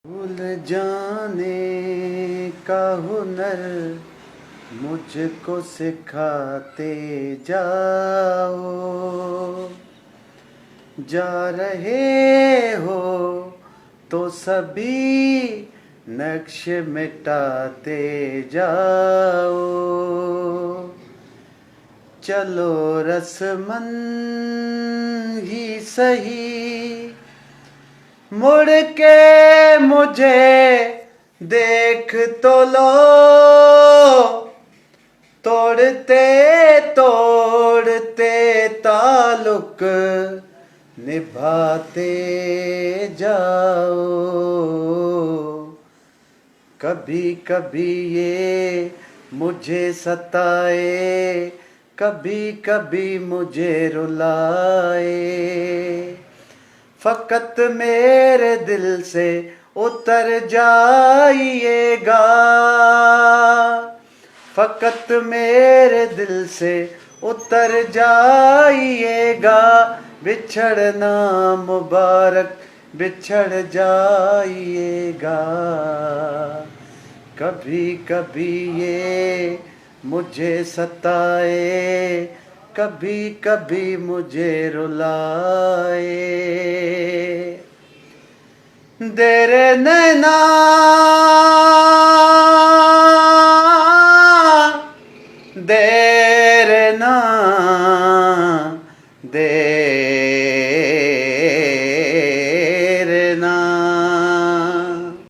भूल जाने का हुनर मुझको सिखाते जाओ। जा रहे हो तो सभी नक्श मिटाते जाओ। चलो रस्मन ही सही, मुड़ के मुझे देख तो लो। तोड़ते तोड़ते ताल्लुक निभाते जाओ। कभी कभी ये मुझे सताए, कभी कभी मुझे रुलाए। फकत मेरे दिल से उतर जाइएगा, फकत मेरे दिल से उतर जाइएगा। बिछड़ना मुबारक बिछड़ जाइएगा। कभी कभी ये मुझे सताए, कभी कभी मुझे रुलाए। तेरे नैना